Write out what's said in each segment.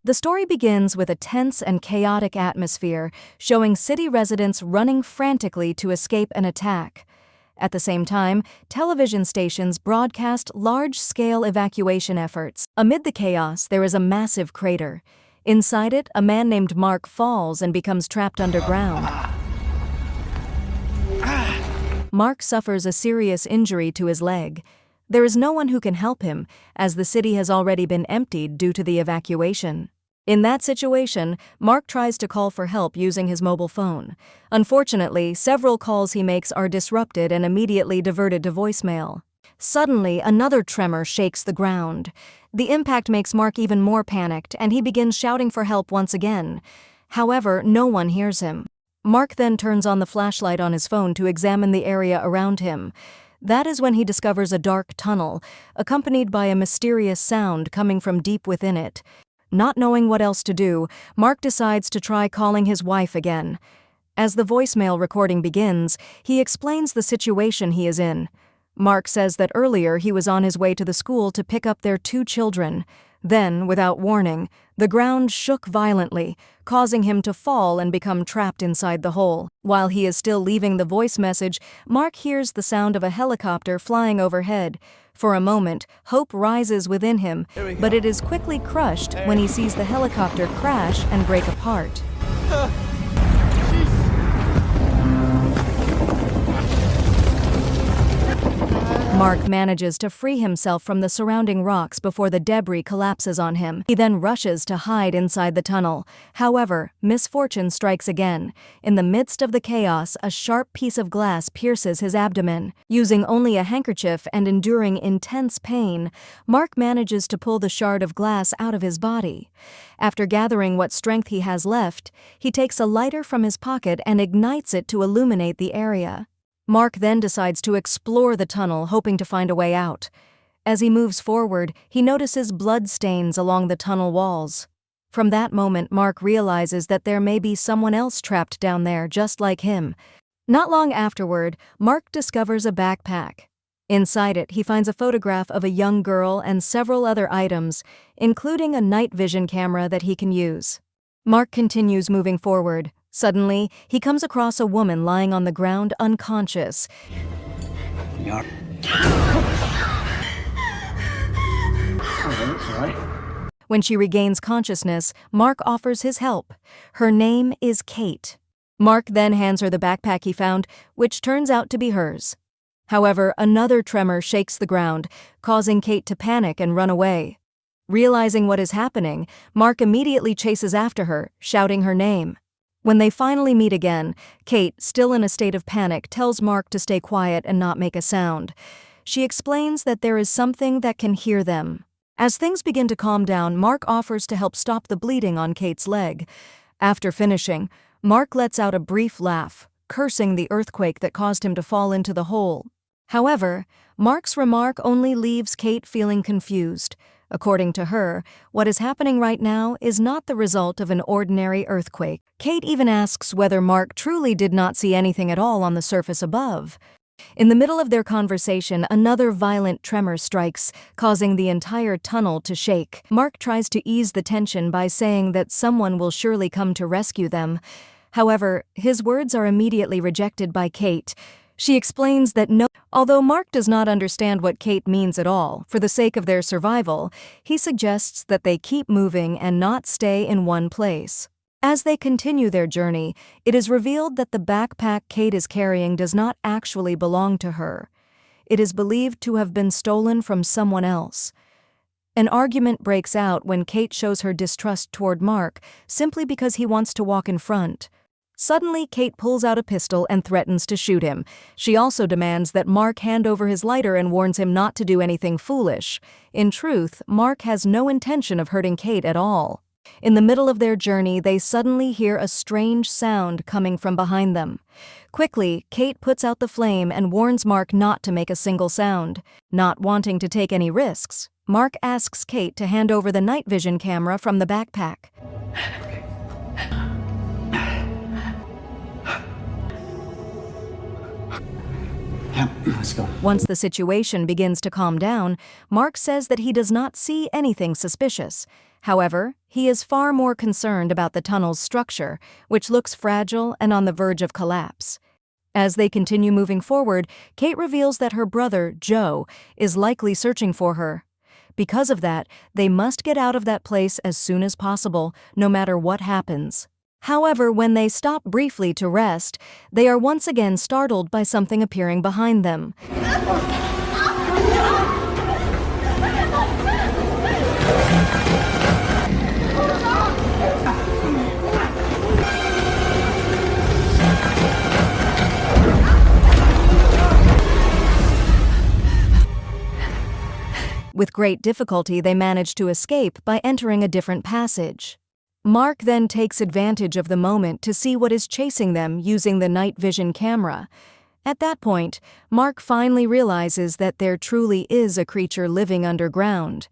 The story begins with a tense and chaotic atmosphere, showing city residents running frantically to escape an attack. At the same time, television stations broadcast large-scale evacuation efforts. Amid the chaos, there is a massive crater. Inside it, a man named Mark falls and becomes trapped underground. Mark suffers a serious injury to his leg. There is no one who can help him, as the city has already been emptied due to the evacuation. In that situation, Mark tries to call for help using his mobile phone. Unfortunately, several calls he makes are disrupted and immediately diverted to voicemail. Suddenly, another tremor shakes the ground. The impact makes Mark even more panicked, and he begins shouting for help once again. However, no one hears him. Mark then turns on the flashlight on his phone to examine the area around him. That is when he discovers a dark tunnel, accompanied by a mysterious sound coming from deep within it. Not knowing what else to do, Mark decides to try calling his wife again. As the voicemail recording begins, he explains the situation he is in. Mark says that earlier he was on his way to the school to pick up their 2 children. Then, without warning, the ground shook violently, causing him to fall and become trapped inside the hole. While he is still leaving the voice message, Mark hears the sound of a helicopter flying overhead. For a moment, hope rises within him, but it is quickly crushed when he sees the helicopter crash and break apart. Mark manages to free himself from the surrounding rocks before the debris collapses on him. He then rushes to hide inside the tunnel. However, misfortune strikes again. In the midst of the chaos, a sharp piece of glass pierces his abdomen. Using only a handkerchief and enduring intense pain, Mark manages to pull the shard of glass out of his body. After gathering what strength he has left, he takes a lighter from his pocket and ignites it to illuminate the area. Mark then decides to explore the tunnel, hoping to find a way out. As he moves forward, he notices blood stains along the tunnel walls. From that moment, Mark realizes that there may be someone else trapped down there just like him. Not long afterward, Mark discovers a backpack. Inside it, he finds a photograph of a young girl and several other items, including a night vision camera that he can use. Mark continues moving forward. Suddenly, he comes across a woman lying on the ground unconscious. When she regains consciousness, Mark offers his help. Her name is Kate. Mark then hands her the backpack he found, which turns out to be hers. However, another tremor shakes the ground, causing Kate to panic and run away. Realizing what is happening, Mark immediately chases after her, shouting her name. When they finally meet again, Kate, still in a state of panic, tells Mark to stay quiet and not make a sound. She explains that there is something that can hear them. As things begin to calm down, Mark offers to help stop the bleeding on Kate's leg. After finishing, Mark lets out a brief laugh, cursing the earthquake that caused him to fall into the hole. However, Mark's remark only leaves Kate feeling confused. According to her, what is happening right now is not the result of an ordinary earthquake. Kate even asks whether Mark truly did not see anything at all on the surface above. In the middle of their conversation, another violent tremor strikes, causing the entire tunnel to shake. Mark tries to ease the tension by saying that someone will surely come to rescue them. However, his words are immediately rejected by Kate. She explains that although Mark does not understand what Kate means at all, for the sake of their survival, he suggests that they keep moving and not stay in one place. As they continue their journey, it is revealed that the backpack Kate is carrying does not actually belong to her. It is believed to have been stolen from someone else. An argument breaks out when Kate shows her distrust toward Mark simply because he wants to walk in front. Suddenly, Kate pulls out a pistol and threatens to shoot him. She also demands that Mark hand over his lighter and warns him not to do anything foolish. In truth, Mark has no intention of hurting Kate at all. In the middle of their journey, they suddenly hear a strange sound coming from behind them. Quickly, Kate puts out the flame and warns Mark not to make a single sound. Not wanting to take any risks, Mark asks Kate to hand over the night vision camera from the backpack. Yeah, let's go. Once the situation begins to calm down, Mark says that he does not see anything suspicious. However, he is far more concerned about the tunnel's structure, which looks fragile and on the verge of collapse. As they continue moving forward, Kate reveals that her brother, Joe, is likely searching for her. Because of that, they must get out of that place as soon as possible, no matter what happens. However, when they stop briefly to rest, they are once again startled by something appearing behind them. With great difficulty, they manage to escape by entering a different passage. Mark then takes advantage of the moment to see what is chasing them using the night vision camera. At that point, Mark finally realizes that there truly is a creature living underground.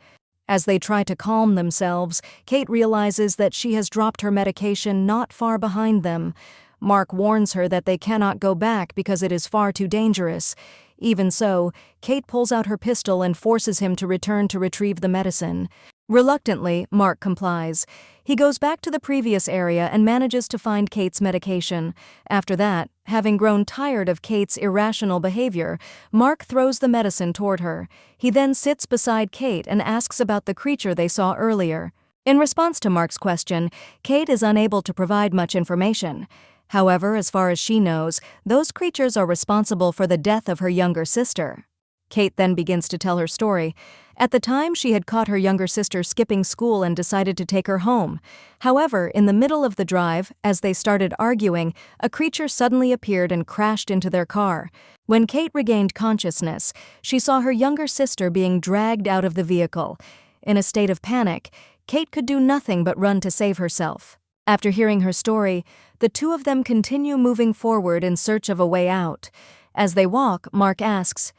As they try to calm themselves, Kate realizes that she has dropped her medication not far behind them. Mark warns her that they cannot go back because it is far too dangerous. Even so, Kate pulls out her pistol and forces him to return to retrieve the medicine. Reluctantly, Mark complies. He goes back to the previous area and manages to find Kate's medication. After that, having grown tired of Kate's irrational behavior, Mark throws the medicine toward her. He then sits beside Kate and asks about the creature they saw earlier. In response to Mark's question, Kate is unable to provide much information. However, as far as she knows, those creatures are responsible for the death of her younger sister. Kate then begins to tell her story. At the time, she had caught her younger sister skipping school and decided to take her home. However, in the middle of the drive, as they started arguing, a creature suddenly appeared and crashed into their car. When Kate regained consciousness, she saw her younger sister being dragged out of the vehicle. In a state of panic, Kate could do nothing but run to save herself. After hearing her story, the two of them continue moving forward in search of a way out. As they walk, Mark asks,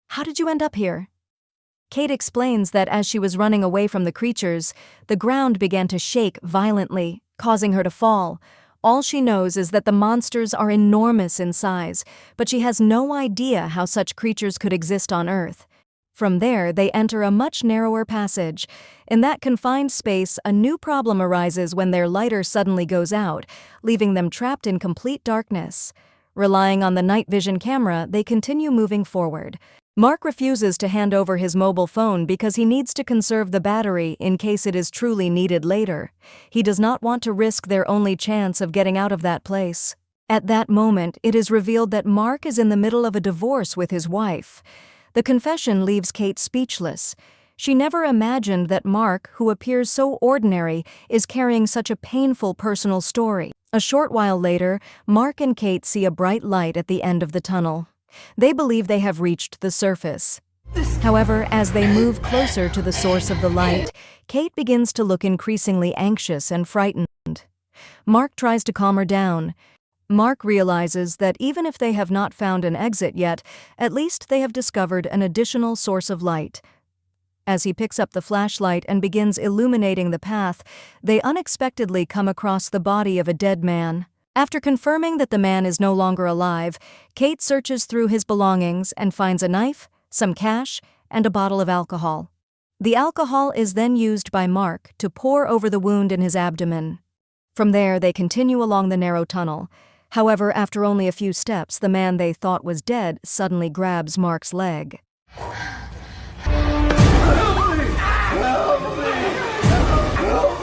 "How did you end up here?" Kate explains that as she was running away from the creatures, the ground began to shake violently, causing her to fall. All she knows is that the monsters are enormous in size, but she has no idea how such creatures could exist on Earth. From there, they enter a much narrower passage. In that confined space, a new problem arises when their lighter suddenly goes out, leaving them trapped in complete darkness. Relying on the night vision camera, they continue moving forward. Mark refuses to hand over his mobile phone because he needs to conserve the battery in case it is truly needed later. He does not want to risk their only chance of getting out of that place. At that moment, it is revealed that Mark is in the middle of a divorce with his wife. The confession leaves Kate speechless. She never imagined that Mark, who appears so ordinary, is carrying such a painful personal story. A short while later, Mark and Kate see a bright light at the end of the tunnel. They believe they have reached the surface. However, as they move closer to the source of the light, Kate begins to look increasingly anxious and frightened. Mark tries to calm her down. Mark realizes that even if they have not found an exit yet, at least they have discovered an additional source of light. As he picks up the flashlight and begins illuminating the path, they unexpectedly come across the body of a dead man. After confirming that the man is no longer alive, Kate searches through his belongings and finds a knife, some cash, and a bottle of alcohol. The alcohol is then used by Mark to pour over the wound in his abdomen. From there, they continue along the narrow tunnel. However, after only a few steps, the man they thought was dead suddenly grabs Mark's leg.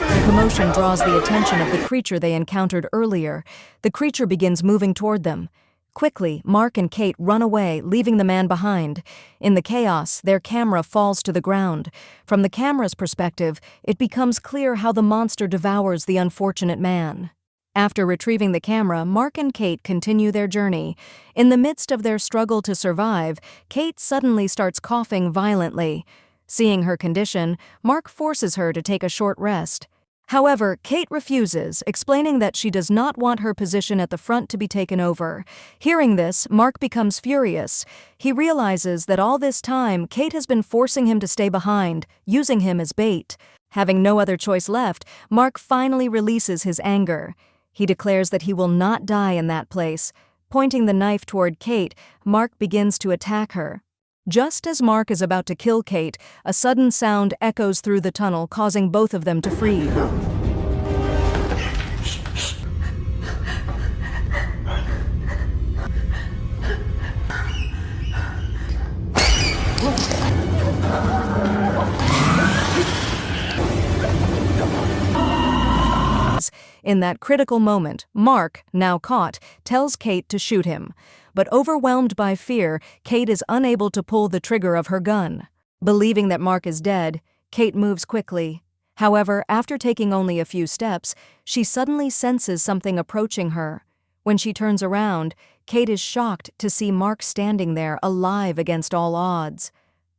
The commotion draws the attention of the creature they encountered earlier. The creature begins moving toward them. Quickly, Mark and Kate run away, leaving the man behind. In the chaos, their camera falls to the ground. From the camera's perspective, it becomes clear how the monster devours the unfortunate man. After retrieving the camera, Mark and Kate continue their journey. In the midst of their struggle to survive, Kate suddenly starts coughing violently. Seeing her condition, Mark forces her to take a short rest. However, Kate refuses, explaining that she does not want her position at the front to be taken over. Hearing this, Mark becomes furious. He realizes that all this time, Kate has been forcing him to stay behind, using him as bait. Having no other choice left, Mark finally releases his anger. He declares that he will not die in that place. Pointing the knife toward Kate, Mark begins to attack her. Just as Mark is about to kill Kate, a sudden sound echoes through the tunnel, causing both of them to freeze. In that critical moment, Mark, now caught, tells Kate to shoot him. But overwhelmed by fear, Kate is unable to pull the trigger of her gun. Believing that Mark is dead, Kate moves quickly. However, after taking only a few steps, she suddenly senses something approaching her. When she turns around, Kate is shocked to see Mark standing there, alive against all odds.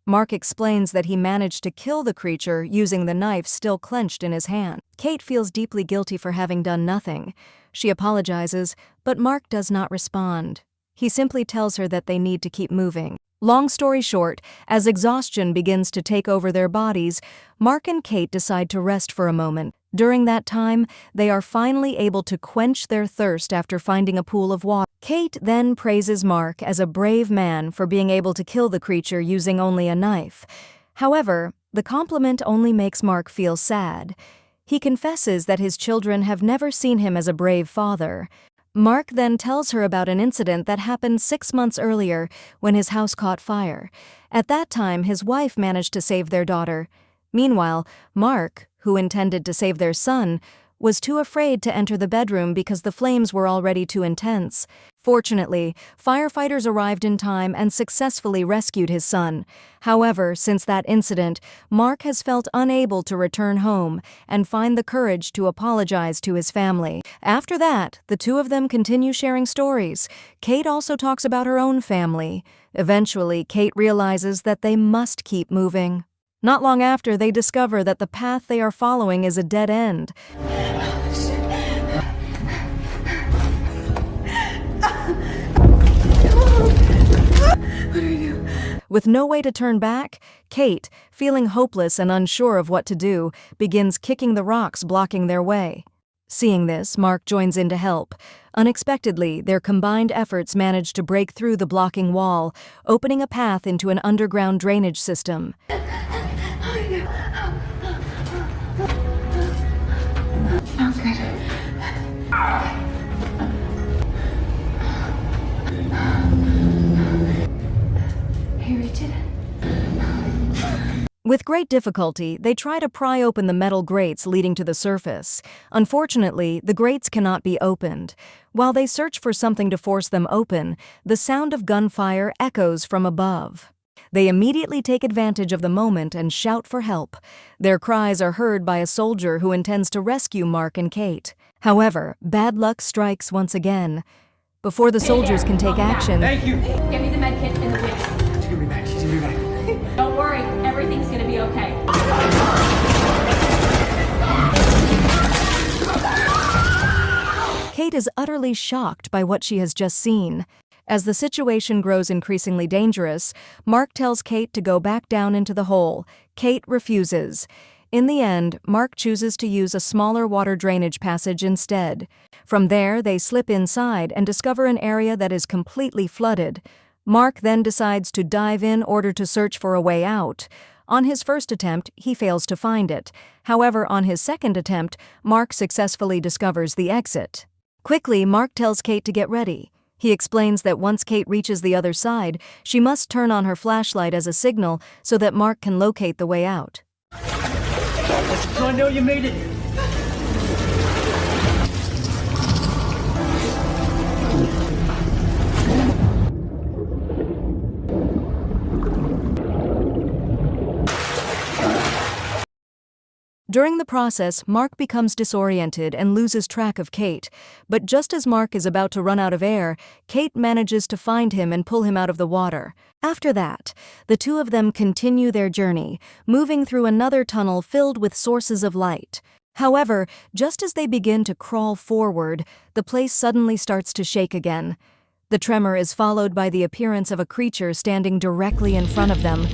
Mark explains that he managed to kill the creature using the knife still clenched in his hand. Kate feels deeply guilty for having done nothing. She apologizes, but Mark does not respond. He simply tells her that they need to keep moving. Long story short, as exhaustion begins to take over their bodies, Mark and Kate decide to rest for a moment. During that time, they are finally able to quench their thirst after finding a pool of water. Kate then praises Mark as a brave man for being able to kill the creature using only a knife. However, the compliment only makes Mark feel sad. He confesses that his children have never seen him as a brave father. Mark then tells her about an incident that happened 6 months earlier when his house caught fire. At that time, his wife managed to save their daughter. Meanwhile, Mark, who intended to save their son, was too afraid to enter the bedroom because the flames were already too intense. Fortunately, firefighters arrived in time and successfully rescued his son. However, since that incident, Mark has felt unable to return home and find the courage to apologize to his family. After that, the two of them continue sharing stories. Kate also talks about her own family. Eventually, Kate realizes that they must keep moving. Not long after, they discover that the path they are following is a dead end. What do we do? With no way to turn back, Kate, feeling hopeless and unsure of what to do, begins kicking the rocks blocking their way. Seeing this, Mark joins in to help. Unexpectedly, their combined efforts manage to break through the blocking wall, opening a path into an underground drainage system. Sounds good. Hey, reach it. With great difficulty, they try to pry open the metal grates leading to the surface. Unfortunately, the grates cannot be opened. While they search for something to force them open, the sound of gunfire echoes from above. They immediately take advantage of the moment and shout for help. Their cries are heard by a soldier who intends to rescue Mark and Kate. However, bad luck strikes once again. Before the soldiers can take action, Thank you. Give me the med kit and the wig. She's gonna be back. She's gonna be back. Don't worry, everything's gonna be okay. Kate is utterly shocked by what she has just seen. As the situation grows increasingly dangerous, Mark tells Kate to go back down into the hole. Kate refuses. In the end, Mark chooses to use a smaller water drainage passage instead. From there, they slip inside and discover an area that is completely flooded. Mark then decides to dive in order to search for a way out. On his first attempt, he fails to find it. However, on his second attempt, Mark successfully discovers the exit. Quickly, Mark tells Kate to get ready. He explains that once Kate reaches the other side, she must turn on her flashlight as a signal so that Mark can locate the way out. So I know you made it. During the process, Mark becomes disoriented and loses track of Kate. But just as Mark is about to run out of air, Kate manages to find him and pull him out of the water. After that, the two of them continue their journey, moving through another tunnel filled with sources of light. However, just as they begin to crawl forward, the place suddenly starts to shake again. The tremor is followed by the appearance of a creature standing directly in front of them.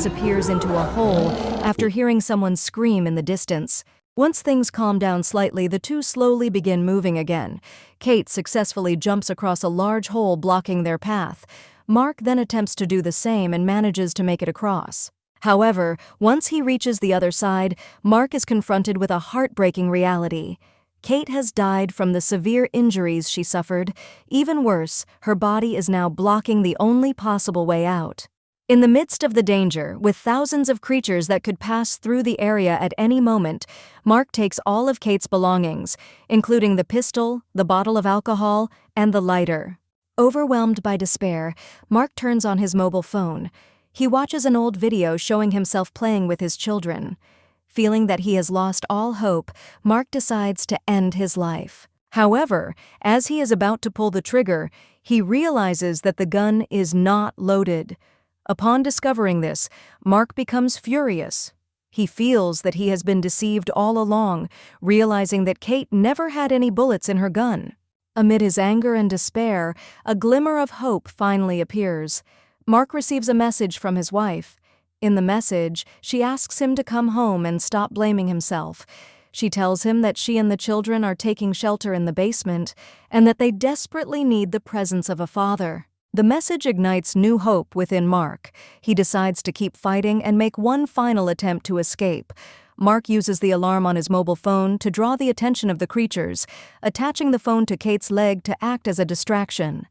disappears into a hole after hearing someone scream in the distance. Once things calm down slightly, the two slowly begin moving again. Kate successfully jumps across a large hole blocking their path. Mark then attempts to do the same and manages to make it across. However, once he reaches the other side, Mark is confronted with a heartbreaking reality. Kate has died from the severe injuries she suffered. Even worse, her body is now blocking the only possible way out. In the midst of the danger, with thousands of creatures that could pass through the area at any moment, Mark takes all of Kate's belongings, including the pistol, the bottle of alcohol, and the lighter. Overwhelmed by despair, Mark turns on his mobile phone. He watches an old video showing himself playing with his children. Feeling that he has lost all hope, Mark decides to end his life. However, as he is about to pull the trigger, he realizes that the gun is not loaded. Upon discovering this, Mark becomes furious. He feels that he has been deceived all along, realizing that Kate never had any bullets in her gun. Amid his anger and despair, a glimmer of hope finally appears. Mark receives a message from his wife. In the message, she asks him to come home and stop blaming himself. She tells him that she and the children are taking shelter in the basement and that they desperately need the presence of a father. The message ignites new hope within Mark. He decides to keep fighting and make one final attempt to escape. Mark uses the alarm on his mobile phone to draw the attention of the creatures, attaching the phone to Kate's leg to act as a distraction.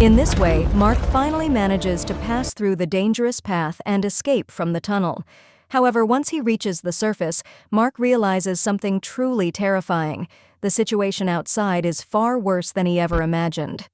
In this way, Mark finally manages to pass through the dangerous path and escape from the tunnel. However, once he reaches the surface, Mark realizes something truly terrifying. The situation outside is far worse than he ever imagined.